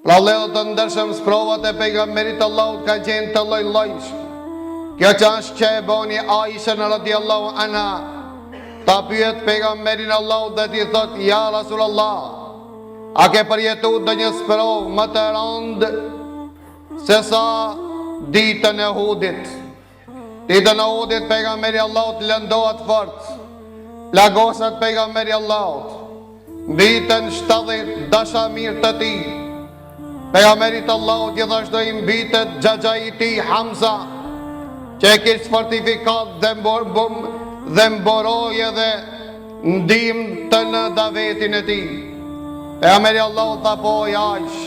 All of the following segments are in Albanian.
Pra vëllezër të ndershëm, sprovat e pejgamberit Allahut ka qenë të lloj-llojshme. Kjo që është që e boni Aisha radhiyallahu anha, ta pyet pejgamberin Allahut dhe t'i thot: ja Rasulullah, a ke përjetu ndonjë sprov më të rëndë se sa ditën e Uhudit? Ditën e Uhudit pejgamberi Allahut lëndohet fort, plagosat pejgamberi Allahut, mbiten 70 dashamir të tij. Pejgamberit Allahut gjithashtu i mbitet xhaxhai i tij Hamza, që e kishte fortifikat dhe mboroje dhe ndihmë të në davetin e tij. Pejgamberi Allahut tha: po Aish,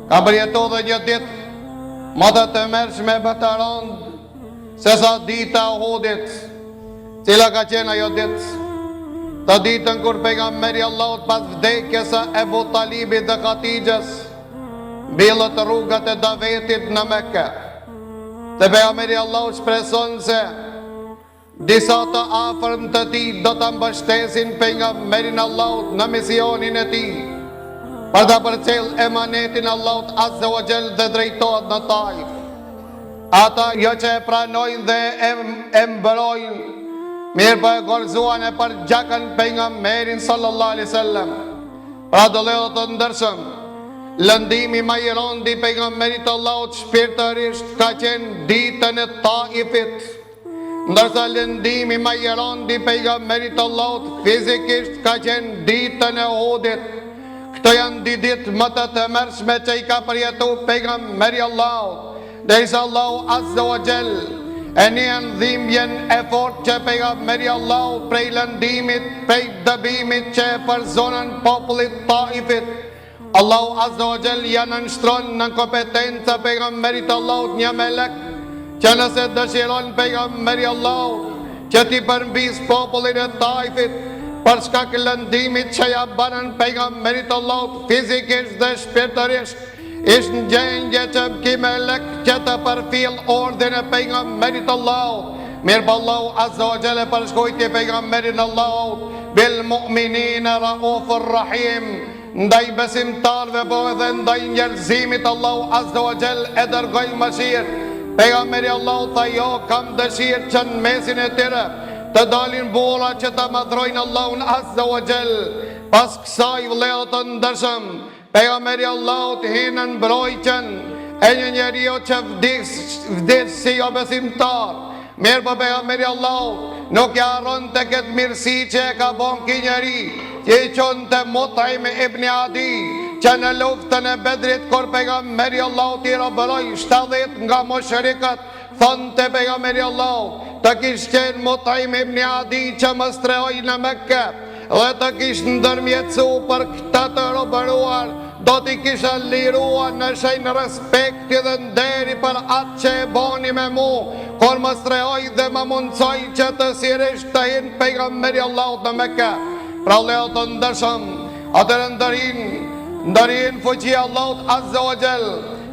ka përjetuar dhe një ditë më të tmerrshme, më të rëndë se sa dita e Uhudit. Cila ka qenë ajo ditë? Të ditën kur pejgamberi Allahut pas vdekjes së Ebu Talibit dhe Hatixhes mbillët rrugat e davetit në Mekë. Dhe pejgamberi Allahut shpreson se disa të afërm të tij do ta mbështesin pejgamberin Allahut në misionin e tij, për ta përcjell emanetin Allahut Azza wa Jall dhe drejtohet në Taif. Ata jo që e pranojnë dhe e mbrojnë, mirë po e gorzuan e për gjakën pejgamberin sallallahu alaihi wasallam. Pra vëllezër të ndershëm, lëndimi më i rëndë i pejgamberit Allahut shpirtërisht ka qenë ditën e Taifit, ndërsa lëndimi më i rëndë i pejgamberit Allahut fizikisht ka qenë ditën e Uhudit. Këto janë dy ditë më të tmerrshme që i ka përjetuar pejgamberi Allahut, derisa Allahu Azza wa Jall e njën dhimbjen e fort që pejgamberi Allahut prej lëndimit, prej dëbimit që e përzonën popullit Taifit. Allahu Azza wa Jall ja nënshtron në kompetencë pejgamberit Allahut një melek që nëse dëshiron pejgamberi Allahut që t'i përmbis popullin e Taifit për shkak lëndimit që ja banën pejgamberit Allahut fizikisht dhe shpirtërisht, ishtë në gjendje që ki melek që të përfill ordin e pejgamberit Allahut. Mirë po Allahu Azza wa Jall e përshkujti pejgamberin Allahut bil mu'minina raufur rahim, ndaj besimtarve po edhe ndaj njerëzimit Allahu Azza wa Jall e dërgoi mëshirë. Pejgamberi Allahut tha: jo, kam dëshirë që në mesin e tyre të dalin burra që ta madhrojnë Allahun Azza wa Jall. Pas kësaj vëllezër të ndershëm, pejgamberi Allahut hinë në mbrojtjen e një njeriu që vdes si jo besimtar. Mirë po pejgamberi Allahut nuk ja harron të këtë mirësi që e ka bon ki njeri, që i qonë të Mut'im ibn Adi, që në luftën e Bedrit kur pejgamberi Allahut i robëroi 70 nga moshrikat, thonë të pejgamberi Allahut të kishtë qenë Mut'im ibn Adi që më strehoj në Mekke dhe të kishtë ndërmjetësu për këta të robëruar, do t'i kisha liruar në shenjë respekti dhe nderi për atë që e boni me mu, kur më strehoj dhe më mundsoj që të sirisht të hinë pejgamberi Allahut në Mekke. Pra vëllezër të ndershëm, atëherë ndërin fuqia Allahut Azza wa Jall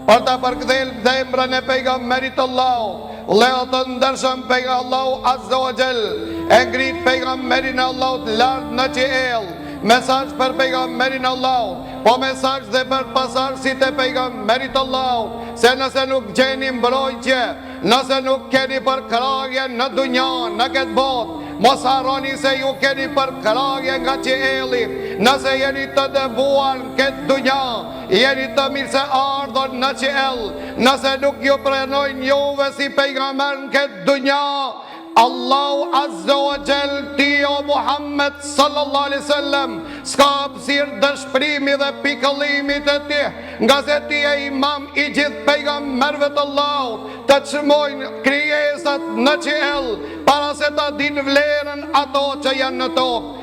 për ta përkthel zemrën e pejgamberit Allahut. Vëllezër të ndershëm, Allahu Azza wa Jall e ngrit pejgamberin Allahut lart në qiell. Mesazh për pejgamberin Allahut, po mesazh dhe për pasardhësit e pejgamberit Allahut, se nëse nuk gjeni mbrojtje, nëse nuk keni përkrahje në dunja, në këtë botë, mos harroni se ju keni përkrahje nga qielli. Nëse jeni të dëbuar në këtë dunja, jeni të mirë se ardhur në qiell. Nëse nuk ju pranojnë juve si pejgamber në këtë dunja, Allahu Azza wa Jall, ti o Muhammed sallallahu alaihi wasallam, s'ka hapësirë dëshpërimi dhe pikëllimit e ti, nga se ti e imam i gjithë pejgamberëve të Allahut, të çmojnë krijesat në qiell para se ta dinë vlerën ato që janë në tokë.